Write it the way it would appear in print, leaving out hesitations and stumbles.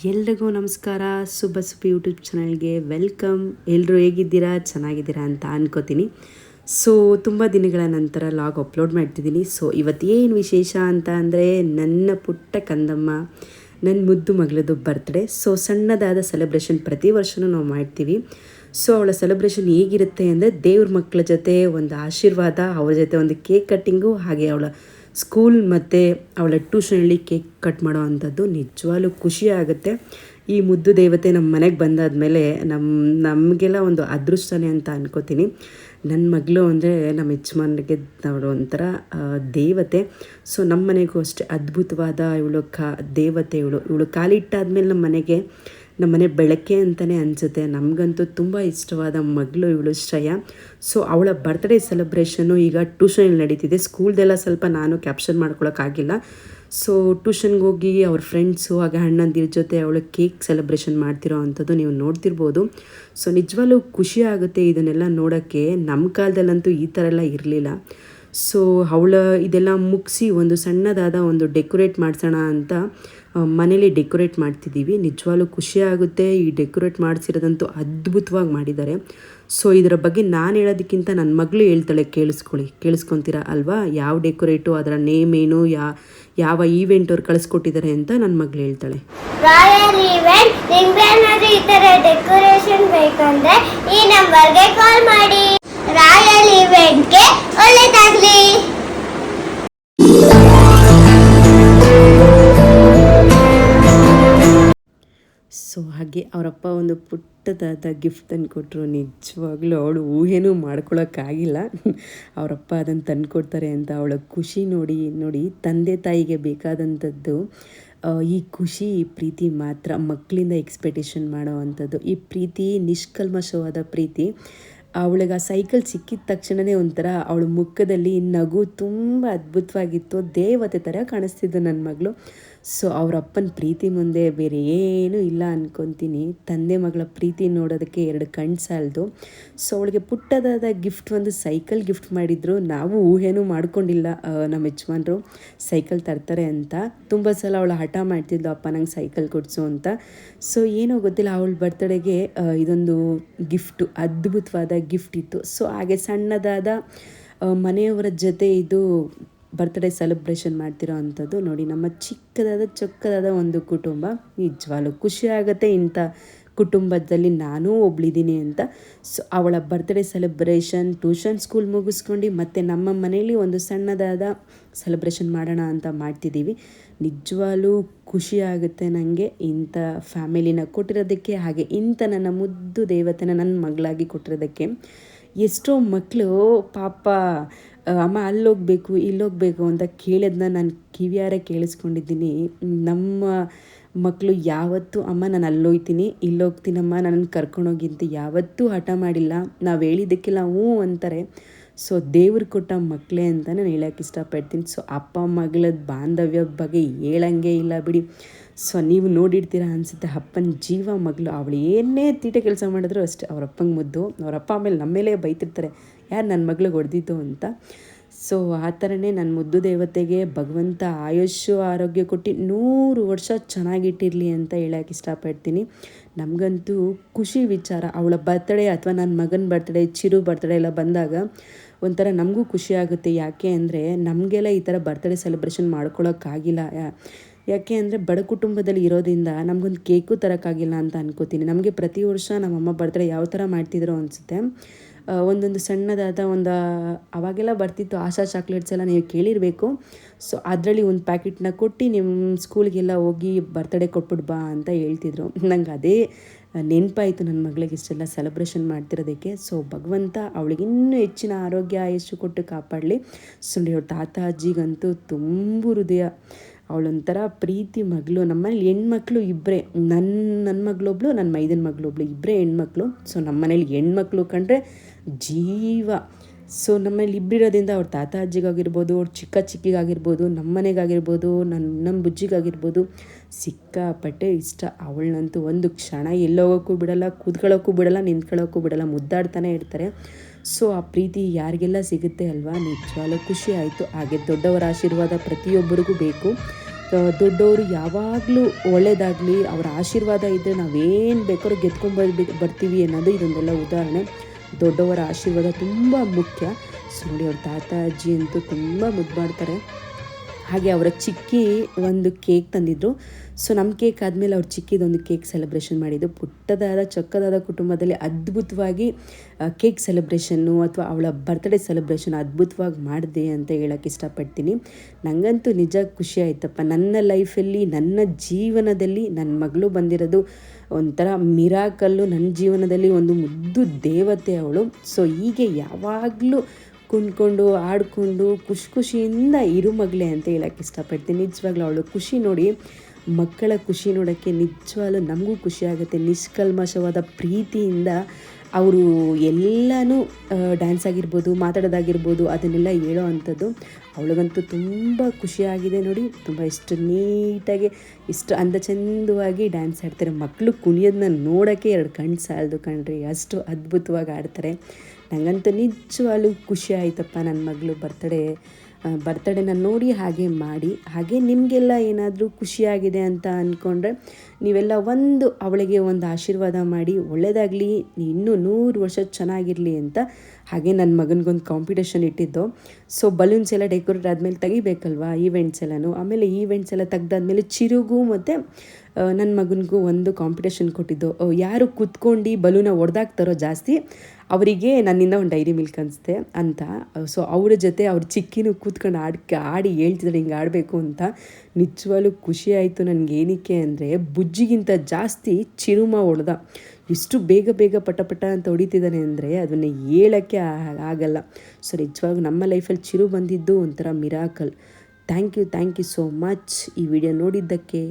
ಎಲ್ರಿಗೂ ನಮಸ್ಕಾರ. ಸುಬ್ಬ ಯೂಟ್ಯೂಬ್ ಚಾನಲ್ಗೆ ವೆಲ್ಕಮ್. ಎಲ್ಲರೂ ಹೇಗಿದ್ದೀರಾ, ಚೆನ್ನಾಗಿದ್ದೀರಾ ಅಂತ ಅನ್ಕೋತೀನಿ. ಸೊ ತುಂಬ ದಿನಗಳ ನಂತರ ಲಾಗ್ ಅಪ್ಲೋಡ್ ಮಾಡ್ತಿದ್ದೀನಿ. ಸೊ ಇವತ್ತೇನು ವಿಶೇಷ ಅಂತ ಅಂದರೆ ನನ್ನ ಪುಟ್ಟ ಕಂದಮ್ಮ, ನನ್ನ ಮುದ್ದು ಮಗಳದ್ದು ಬರ್ತ್ಡೇ. ಸೊ ಸಣ್ಣದಾದ ಸೆಲೆಬ್ರೇಷನ್ ಪ್ರತಿ ವರ್ಷವೂ ನಾವು ಮಾಡ್ತೀವಿ. ಸೊ ಅವಳ ಸೆಲೆಬ್ರೇಷನ್ ಹೇಗಿರುತ್ತೆ ಅಂದರೆ ದೇವ್ರ ಮಕ್ಕಳ ಜೊತೆ ಒಂದು ಆಶೀರ್ವಾದ, ಅವ್ರ ಜೊತೆ ಒಂದು ಕೇಕ್ ಕಟ್ಟಿಂಗು, ಹಾಗೆ ಅವಳ ಸ್ಕೂಲ್ ಮತ್ತು ಅವಳ ಟ್ಯೂಷನಲ್ಲಿ ಕೇಕ್ ಕಟ್ ಮಾಡೋ ಅಂಥದ್ದು ನಿಜವಾಗ್ಲೂ ಖುಷಿ ಆಗುತ್ತೆ. ಈ ಮುದ್ದು ದೇವತೆ ನಮ್ಮ ಮನೆಗೆ ಬಂದಾದಮೇಲೆ ನಮಗೆಲ್ಲ ಒಂದು ಅದೃಷ್ಟನೇ ಅಂತ ಅನ್ಕೋತೀನಿ. ನನ್ನ ಮಗಳು ಅಂದರೆ ನಮ್ಮ ಯಜಮಾನ್ರಿಗೆ ಅವಳು ಒಂಥರ ದೇವತೆ. ಸೊ ನಮ್ಮ ಮನೆಗೂ ಅಷ್ಟೇ ಅದ್ಭುತವಾದ ಇವಳು ದೇವತೆ. ಇವಳು ಕಾಲಿಟ್ಟಾದ್ಮೇಲೆ ನಮ್ಮ ಮನೆ ಬೆಳಕೆ ಅಂತಲೇ ಅನಿಸುತ್ತೆ. ನಮಗಂತೂ ತುಂಬ ಇಷ್ಟವಾದ ಮಗಳು ಇವಳು ಶ್ರೇಯಾ. ಸೊ ಅವಳ ಬರ್ತ್ಡೇ ಸೆಲೆಬ್ರೇಷನ್ನು ಈಗ ಟ್ಯೂಷನಲ್ಲಿ ನಡೀತಿದೆ. ಸ್ಕೂಲ್ದೆಲ್ಲ ಸ್ವಲ್ಪ ನಾನು ಕ್ಯಾಪ್ಚರ್ ಮಾಡ್ಕೊಳಕ್ಕಾಗಿಲ್ಲ. ಸೊ ಟ್ಯೂಷನ್ಗೆ ಹೋಗಿ ಅವ್ರ ಫ್ರೆಂಡ್ಸು ಹಾಗೆ ಅಣ್ಣಂದಿರ ಜೊತೆ ಅವಳು ಕೇಕ್ ಸೆಲೆಬ್ರೇಷನ್ ಮಾಡ್ತಿರೋ ಅಂಥದ್ದು ನೀವು ನೋಡ್ತಿರ್ಬೋದು. ಸೊ ನಿಜವಾಗ್ಲೂ ಖುಷಿ ಆಗುತ್ತೆ ಇದನ್ನೆಲ್ಲ ನೋಡೋಕ್ಕೆ. ನಮ್ಮ ಕಾಲದಲ್ಲಂತೂ ಈ ಥರ ಎಲ್ಲ ಇರಲಿಲ್ಲ. ಸೊ ಇದೆಲ್ಲ ಮುಗಿಸಿ ಒಂದು ಸಣ್ಣದಾದ ಒಂದು ಡೆಕೋರೇಟ್ ಮಾಡಿಸೋಣ ಅಂತ ಮನೇಲಿ ಡೆಕೋರೇಟ್ ಮಾಡ್ತಿದ್ದೀವಿ. ನಿಜವಾಗ್ಲೂ ಖುಷಿಯಾಗುತ್ತೆ. ಈ ಡೆಕೋರೇಟ್ ಮಾಡಿಸಿರೋದಂತೂ ಅದ್ಭುತವಾಗಿ ಮಾಡಿದ್ದಾರೆ. ಸೊ ಇದರ ಬಗ್ಗೆ ನಾನು ಹೇಳೋದಕ್ಕಿಂತ ನನ್ನ ಮಗಳು ಹೇಳ್ತಾಳೆ, ಕೇಳಿಸ್ಕೊತೀರಾ ಅಲ್ವಾ? ಯಾವ ಡೆಕೋರೇಟು, ಅದರ ನೇಮ್ ಏನು, ಯಾವ ಈವೆಂಟ್ ಅವ್ರು ಕಳಿಸ್ಕೊಟ್ಟಿದ್ದಾರೆ ಅಂತ ನನ್ನ ಮಗಳು ಹೇಳ್ತಾಳೆ. ರಾಯಲ್ ಈವೆಂಟ್ ನಿಮ್ಗೇನಾದ್ರೂ ಈ ಥರ ಡೆಕೋರೇಷನ್ ಬೇಕಂದ್ರೆ ಈ ನಂಬರ್ಗೆ ಕಾಲ್ ಮಾಡಿ. ರಾಯಲ್ ಈವೆಂಟ್ಗೆ ಒಳ್ಳೆದಾಗಲಿ. ಸೊ ಹಾಗೆ ಅವರಪ್ಪ ಒಂದು ಪುಟ್ಟದಾದ ಗಿಫ್ಟ್ ತಂದು ಕೊಟ್ಟರು. ನಿಜವಾಗ್ಲೂ ಅವಳು ಊಹೆನೂ ಮಾಡ್ಕೊಳಕ್ಕಾಗಿಲ್ಲ ಅವರಪ್ಪ ಅದನ್ನು ತಂದು ಕೊಡ್ತಾರೆ ಅಂತ. ಅವಳ ಖುಷಿ ನೋಡಿ ತಂದೆ ತಾಯಿಗೆ ಬೇಕಾದಂಥದ್ದು ಈ ಖುಷಿ, ಈ ಪ್ರೀತಿ ಮಾತ್ರ ಮಕ್ಕಳಿಂದ ಎಕ್ಸ್ಪೆಕ್ಟೇಷನ್ ಮಾಡೋ ಅಂಥದ್ದು. ಈ ಪ್ರೀತಿ ನಿಷ್ಕಲ್ಮಶವಾದ ಪ್ರೀತಿ. ಅವಳಿಗೆ ಆ ಸೈಕಲ್ ಸಿಕ್ಕಿದ ತಕ್ಷಣವೇ ಒಂಥರ ಅವಳ ಮುಖದಲ್ಲಿ ನಗು ತುಂಬ ಅದ್ಭುತವಾಗಿತ್ತು. ದೇವತೆ ಥರ ಕಾಣಿಸ್ತಿದ್ದು ನನ್ನ ಮಗಳು. ಸೊ ಅವರಪ್ಪನ ಪ್ರೀತಿ ಮುಂದೆ ಬೇರೆ ಏನೂ ಇಲ್ಲ ಅಂದ್ಕೊತೀನಿ. ತಂದೆ ಮಗಳ ಪ್ರೀತಿ ನೋಡೋದಕ್ಕೆ ಎರಡು ಕಣ್ಣು ಸಾಲದು. ಸೊ ಅವಳಿಗೆ ಪುಟ್ಟದಾದ ಗಿಫ್ಟ್, ಒಂದು ಸೈಕಲ್ ಗಿಫ್ಟ್ ಮಾಡಿದ್ರು. ನಾವು ಊಹೆನೂ ಮಾಡ್ಕೊಂಡಿಲ್ಲ ನಮ್ಮ ಯಜಮಾನ್ರು ಸೈಕಲ್ ತರ್ತಾರೆ ಅಂತ. ತುಂಬ ಸಲ ಅವಳು ಹಠ ಮಾಡ್ತಿದ್ಲು, ಅಪ್ಪ ನಂಗೆ ಸೈಕಲ್ ಕೊಡಿಸು ಅಂತ. ಸೊ ಏನೋ ಗೊತ್ತಿಲ್ಲ, ಅವಳ ಬರ್ತ್ಡೇಗೆ ಇದೊಂದು ಗಿಫ್ಟು, ಅದ್ಭುತವಾದ ಗಿಫ್ಟ್ ಇತ್ತು. ಸೊ ಹಾಗೆ ಸಣ್ಣದಾದ ಮನೆಯವರ ಜೊತೆ ಇದು ಬರ್ತ್ಡೇ ಸೆಲೆಬ್ರೇಷನ್ ಮಾಡ್ತಿರೋ ಅಂಥದ್ದು ನೋಡಿ. ನಮ್ಮ ಚೊಕ್ಕದಾದ ಒಂದು ಕುಟುಂಬ. ನಿಜವಾಗ್ಲೂ ಖುಷಿ ಆಗುತ್ತೆ ಇಂಥ ಕುಟುಂಬದಲ್ಲಿ ನಾನೂ ಒಬ್ಳಿದ್ದೀನಿ ಅಂತ. ಸೊ ಅವಳ ಬರ್ತ್ಡೇ ಸೆಲೆಬ್ರೇಷನ್ ಟ್ಯೂಷನ್ ಸ್ಕೂಲ್ ಮುಗಿಸ್ಕೊಂಡು ಮತ್ತು ನಮ್ಮ ಮನೇಲಿ ಒಂದು ಸಣ್ಣದಾದ ಸೆಲೆಬ್ರೇಷನ್ ಮಾಡೋಣ ಅಂತ ಮಾಡ್ತಿದ್ದೀವಿ. ನಿಜವಾಗ್ಲೂ ಖುಷಿ ಆಗುತ್ತೆ ನನಗೆ ಇಂಥ ಫ್ಯಾಮಿಲಿನ ಕೊಟ್ಟಿರೋದಕ್ಕೆ, ಹಾಗೆ ಇಂಥ ನನ್ನ ಮುದ್ದು ದೇವತೆನ ನನ್ನ ಮಗಳಾಗಿ ಕೊಟ್ಟಿರೋದಕ್ಕೆ. ಎಷ್ಟೋ ಮಕ್ಕಳು ಪಾಪ ಅಮ್ಮ ಅಲ್ಲೋಗಬೇಕು ಇಲ್ಲೋಗಬೇಕು ಅಂತ ಕೇಳಿದ್ನ ನಾನು ಕಿವಿಯಾರೆ ಕೇಳಿಸ್ಕೊಂಡಿದ್ದೀನಿ. ನಮ್ಮ ಮಕ್ಕಳು ಯಾವತ್ತೂ ಅಮ್ಮ ನಾನು ಅಲ್ಲೋಗ್ತೀನಿ ಇಲ್ಲೋಗ್ತೀನಮ್ಮ ನನ್ನನ್ನು ಕರ್ಕೊಂಡೋಗಿ ಅಂತ ಯಾವತ್ತೂ ಹಠ ಮಾಡಿಲ್ಲ. ನಾವು ಹೇಳಿದ್ದಕ್ಕೆಲ್ಲ ಹ್ಞೂ ಅಂತಾರೆ. ಸೊ ದೇವ್ರು ಕೊಟ್ಟ ಮಕ್ಕಳೇ ಅಂತ ನಾನು ಹೇಳೋಕ್ಕೆ ಇಷ್ಟಪಡ್ತೀನಿ. ಸೊ ಅಪ್ಪ ಮಗಳದ ಬಾಂಧವ್ಯ ಬಗ್ಗೆ ಹೇಳಂಗೆ ಇಲ್ಲ ಬಿಡಿ. ಸೊ ನೀವು ನೋಡಿರ್ತೀರ ಅನಿಸುತ್ತೆ. ಅಪ್ಪನ ಜೀವ ಮಗಳು. ಅವಳು ಏನೇ ತೀಟೆ ಕೆಲಸ ಮಾಡಿದ್ರು ಅಷ್ಟೇ ಅವರಪ್ಪಂಗೆ ಮುದ್ದು. ಅವರಪ್ಪ ಆಮೇಲೆ ನಮ್ಮ ಮೇಲೆ ಬೈತಿರ್ತಾರೆ, ಯಾರು ನನ್ನ ಮಗಳಿಗೆ ಹೊಡೆದಿದ್ದು ಅಂತ. ಸೊ ಆ ಥರನೇ ನನ್ನ ಮುದ್ದು ದೇವತೆಗೆ ಭಗವಂತ ಆಯುಷ್ಯು ಆರೋಗ್ಯ ಕೊಟ್ಟು 100 ವರ್ಷ ಚೆನ್ನಾಗಿಟ್ಟಿರಲಿ ಅಂತ ಹೇಳೋಕ್ಕೆ ಇಷ್ಟಪಡ್ತೀನಿ. ನಮಗಂತೂ ಖುಷಿ ವಿಚಾರ. ಅವಳ ಬರ್ತ್ಡೇ ಅಥವಾ ನನ್ನ ಮಗನ ಬರ್ತ್ಡೇ, ಚಿರು ಬರ್ತ್ಡೇ ಎಲ್ಲ ಬಂದಾಗ ಒಂಥರ ನಮಗೂ ಖುಷಿ ಆಗುತ್ತೆ. ಯಾಕೆ ಅಂದರೆ ನಮಗೆಲ್ಲ ಈ ಥರ ಬರ್ತ್ಡೇ ಸೆಲೆಬ್ರೇಷನ್ ಮಾಡ್ಕೊಳ್ಳೋಕ್ಕಾಗಿಲ್ಲ. ಯಾಕೆ ಅಂದರೆ ಬಡ ಕುಟುಂಬದಲ್ಲಿ ಇರೋದ್ರಿಂದ ನಮಗೊಂದು ಕೇಕು ತರೋಕ್ಕಾಗಿಲ್ಲ ಅಂತ ಅನ್ಕೋತೀನಿ. ನಮಗೆ ಪ್ರತಿ ವರ್ಷ ನಮ್ಮಮ್ಮ ಬರ್ತ್ಡೇ ಯಾವ ಥರ ಮಾಡ್ತಿದ್ರು ಅನಿಸುತ್ತೆ. ಒಂದೊಂದು ಸಣ್ಣದಾದ ಅವಾಗೆಲ್ಲ ಬರ್ತಿತ್ತು ಆಶಾ ಚಾಕ್ಲೇಟ್ಸ್ ಎಲ್ಲ, ನೀವು ಕೇಳಿರಬೇಕು. ಸೊ ಅದರಲ್ಲಿ ಒಂದು ಪ್ಯಾಕೆಟ್ನ ಕೊಟ್ಟು ನಿಮ್ಮ ಸ್ಕೂಲ್ಗೆಲ್ಲ ಹೋಗಿ ಬರ್ತ್ಡೇ ಕೊಟ್ಬಿಟ್ಟು ಬಾ ಅಂತ ಹೇಳ್ತಿದ್ರು. ನಂಗೆ ಅದೇ ನೆನಪಾಯಿತು ನನ್ನ ಮಗಳಿಗೆ ಇಷ್ಟೆಲ್ಲ ಸೆಲೆಬ್ರೇಷನ್ ಮಾಡ್ತಿರೋದಕ್ಕೆ. ಸೊ ಭಗವಂತ ಅವಳಿಗೆ ಇನ್ನೂ ಹೆಚ್ಚಿನ ಆರೋಗ್ಯ ಆಯುಷ್ಯ ಕೊಟ್ಟು ಕಾಪಾಡಲಿ. ಸೊ ಅವ್ರ ತಾತ ಅಜ್ಜಿಗಂತೂ ತುಂಬ ಹೃದಯ. ಅವಳೊಂಥರ ಪ್ರೀತಿ ಮಗಳು. ನಮ್ಮನೇಲಿ ಹೆಣ್ಮಕ್ಳು ಇಬ್ಬರೇ, ನನ್ನ ಮಗಳೊಬ್ಳು, ನನ್ನ ಮೈದನ ಮಗಳೊಬ್ಳು, ಇಬ್ಬರೇ ಹೆಣ್ಮಕ್ಳು. ಸೊ ನಮ್ಮ ಮನೇಲಿ ಹೆಣ್ಮಕ್ಳು ಕಂಡ್ರೆ ಜೀವ. ಸೊ ನಮ್ಮನೇಲಿ ಇಬ್ಬರಿರೋದ್ರಿಂದ ಅವ್ರ ತಾತ ಅಜ್ಜಿಗಾಗಿರ್ಬೋದು, ಅವ್ರ ಚಿಕ್ಕಿಗಾಗಿರ್ಬೋದು, ನಮ್ಮ ಮನೆಗಾಗಿರ್ಬೋದು, ನಮ್ಮ ಬುಜ್ಜಿಗಾಗಿರ್ಬೋದು ಸಿಕ್ಕಾಪಟ್ಟೆ ಇಷ್ಟ. ಅವಳನ್ನಂತೂ ಒಂದು ಕ್ಷಣ ಎಲ್ಲೋಗೋಕ್ಕೂ ಬಿಡಲ್ಲ, ಕೂತ್ಕೊಳ್ಳೋಕ್ಕೂ ಬಿಡಲ್ಲ, ನಿಂತ್ಕೊಳ್ಳೋಕ್ಕೂ ಬಿಡಲ್ಲ, ಮುದ್ದಾಡ್ತಾನೆ ಇರ್ತಾರೆ. ಸೊ ಆ ಪ್ರೀತಿ ಯಾರಿಗೆಲ್ಲ ಸಿಗುತ್ತೆ ಅಲ್ವಾ? ನಿಜವಾಗ್ಲೂ ಖುಷಿ ಆಯಿತು. ಹಾಗೆ ದೊಡ್ಡವರ ಆಶೀರ್ವಾದ ಪ್ರತಿಯೊಬ್ಬರಿಗೂ ಬೇಕು. ದೊಡ್ಡವರು ಯಾವಾಗಲೂ ಒಳ್ಳೆಯದಾಗಲಿ, ಅವರ ಆಶೀರ್ವಾದ ಇದ್ದರೆ ನಾವೇನು ಬೇಕಾದ್ರೂ ಬರ್ತೀವಿ ಅನ್ನೋದು ಇದೊಂದೆಲ್ಲ ಉದಾಹರಣೆ. ದೊಡ್ಡವರ ಆಶೀರ್ವಾದ ತುಂಬ ಮುಖ್ಯ. ಸೊ ನೋಡಿ, ಅವ್ರ ತಾತ ಅಜ್ಜಿ ಅಂತೂ ತುಂಬ ಮುದ್ದು ಮಾಡ್ತಾರೆ. ಹಾಗೆ ಅವರ ಚಿಕ್ಕಿ ಒಂದು ಕೇಕ್ ತಂದಿದ್ರು. ಸೊ ನಮ್ಮ ಕೇಕ್ ಆದಮೇಲೆ ಅವ್ರ ಚಿಕ್ಕಿದೊಂದು ಕೇಕ್ ಸೆಲೆಬ್ರೇಷನ್ ಮಾಡಿದ್ದು. ಪುಟ್ಟದಾದ ಚೊಕ್ಕದಾದ ಕುಟುಂಬದಲ್ಲಿ ಅದ್ಭುತವಾಗಿ ಕೇಕ್ ಸೆಲೆಬ್ರೇಷನ್ನು ಅಥವಾ ಅವಳ ಬರ್ತ್ಡೇ ಸೆಲೆಬ್ರೇಷನ್ ಅದ್ಭುತವಾಗಿ ಮಾಡಿದೆ ಅಂತ ಹೇಳೋಕ್ಕೆ ಇಷ್ಟಪಡ್ತೀನಿ. ನನಗಂತೂ ನಿಜ ಖುಷಿ ಆಯ್ತಪ್ಪ. ನನ್ನ ಲೈಫಲ್ಲಿ, ನನ್ನ ಜೀವನದಲ್ಲಿ ನನ್ನ ಮಗಳು ಬಂದಿರೋದು ಒಂಥರ ಮಿರಾಕಲ್ಲು. ನನ್ನ ಜೀವನದಲ್ಲಿ ಒಂದು ಮುದ್ದು ದೇವತೆ ಅವಳು. ಸೊ ಹೀಗೆ ಯಾವಾಗಲೂ ಕುಂದ್ಕೊಂಡು ಆಡಿಕೊಂಡು ಖುಷಿಯಿಂದ ಇರು ಮಗಳೇ ಅಂತ ಹೇಳೋಕ್ಕೆ ಇಷ್ಟಪಡ್ತೀನಿ. ನಿಜವಾಗ್ಲೂ ಅವಳು ಖುಷಿ ನೋಡಿ, ಮಕ್ಕಳ ಖುಷಿ ನೋಡೋಕ್ಕೆ ನಿಜವಾಗ್ಲೂ ನಮಗೂ ಖುಷಿ ಆಗುತ್ತೆ. ನಿಷ್ಕಲ್ಮಶವಾದ ಪ್ರೀತಿಯಿಂದ ಅವರು ಎಲ್ಲನೂ ಡ್ಯಾನ್ಸ್ ಆಗಿರ್ಬೋದು, ಮಾತಾಡೋದಾಗಿರ್ಬೋದು, ಅದನ್ನೆಲ್ಲ ಹೇಳೋ ಅಂಥದ್ದು. ಅವಳಿಗಂತೂ ತುಂಬ ಖುಷಿಯಾಗಿದೆ ನೋಡಿ. ತುಂಬ ಇಷ್ಟು ನೀಟಾಗಿ, ಇಷ್ಟು ಚಂದವಾಗಿ ಡ್ಯಾನ್ಸ್ ಆಡ್ತಾರೆ. ಮಕ್ಕಳು ಕುಣಿಯೋದನ್ನ ನೋಡೋಕ್ಕೆ 2 ಕಣ್ಣು ಸಾಲದು ಕಣ್ರಿ, ಅಷ್ಟು ಅದ್ಭುತವಾಗಿ ಆಡ್ತಾರೆ. ನನಗಂತೂ ನಿಜವಾಗ್ಲೂ ಖುಷಿ ಆಯ್ತಪ್ಪ ನನ್ನ ಮಗಳು ಬರ್ತಡೇನ ನೋಡಿ ಹಾಗೆ ಮಾಡಿ. ಹಾಗೆ ನಿಮಗೆಲ್ಲ ಏನಾದರೂ ಖುಷಿಯಾಗಿದೆ ಅಂತ ಅಂದ್ಕೊಂಡ್ರೆ ನೀವೆಲ್ಲ ಅವಳಿಗೆ ಒಂದು ಆಶೀರ್ವಾದ ಮಾಡಿ, ಒಳ್ಳೆಯದಾಗಲಿ, ಇನ್ನೂ 100 ವರ್ಷ ಚೆನ್ನಾಗಿರಲಿ ಅಂತ. ಹಾಗೆ ನನ್ನ ಮಗನಿಗೊಂದು ಕಾಂಪಿಟೇಷನ್ ಇಟ್ಟಿದ್ದು. ಸೊ ಬಲೂನ್ಸ್ ಎಲ್ಲ ಡೆಕೋರೇಟ್ ಆದಮೇಲೆ ತೆಗಿಬೇಕಲ್ವಾ ಈವೆಂಟ್ಸ್ ಎಲ್ಲನೂ. ಆಮೇಲೆ ಈವೆಂಟ್ಸ್ ಎಲ್ಲ ತೆಗ್ದಾದ್ಮೇಲೆ ಚಿರುಗೂ ಮತ್ತು ನನ್ನ ಮಗನಿಗೂ ಒಂದು ಕಾಂಪಿಟೇಷನ್ ಕೊಟ್ಟಿದ್ದು. ಯಾರು ಕೂತ್ಕೊಂಡು ಬಲೂನ ಹೊಡೆದಾಕ್ತಾರೋ ಜಾಸ್ತಿ ಅವರಿಗೆ ನನ್ನಿಂದ ಒಂದು ಡೈರಿ ಮಿಲ್ಕ್ ಅನಿಸುತ್ತೆ ಅಂತ. ಸೊ ಅವ್ರ ಜೊತೆ ಅವ್ರ ಚಿಕ್ಕಿನೂ ಕೂತ್ಕೊಂಡು ಆಡಿ ಹೇಳ್ತಿದ್ದಾಳೆ ಹಿಂಗೆ ಆಡಬೇಕು ಅಂತ. ನಿಜವಾಗ್ಲೂ ಖುಷಿ ಆಯಿತು ನನಗೆ. ಏನಕ್ಕೆ ಅಂದರೆ ಬುಜ್ಜಿಗಿಂತ ಜಾಸ್ತಿ ಚಿರುಮ ಹೊಡೆದ. ಎಷ್ಟು ಬೇಗ ಪಟ ಅಂತ ಹೊಡಿತಿದ್ದಾನೆ ಅಂದರೆ ಅದನ್ನು ಹೇಳೋಕ್ಕೆ ಆಗಲ್ಲ. ಸೊ ನಿಜವಾಗ್ಲೂ ನಮ್ಮ ಲೈಫಲ್ಲಿ ಚಿರು ಬಂದಿದ್ದು ಒಂಥರ miracle. Thank you so much ಈ ವಿಡಿಯೋ ನೋಡಿದ್ದಕ್ಕೆ.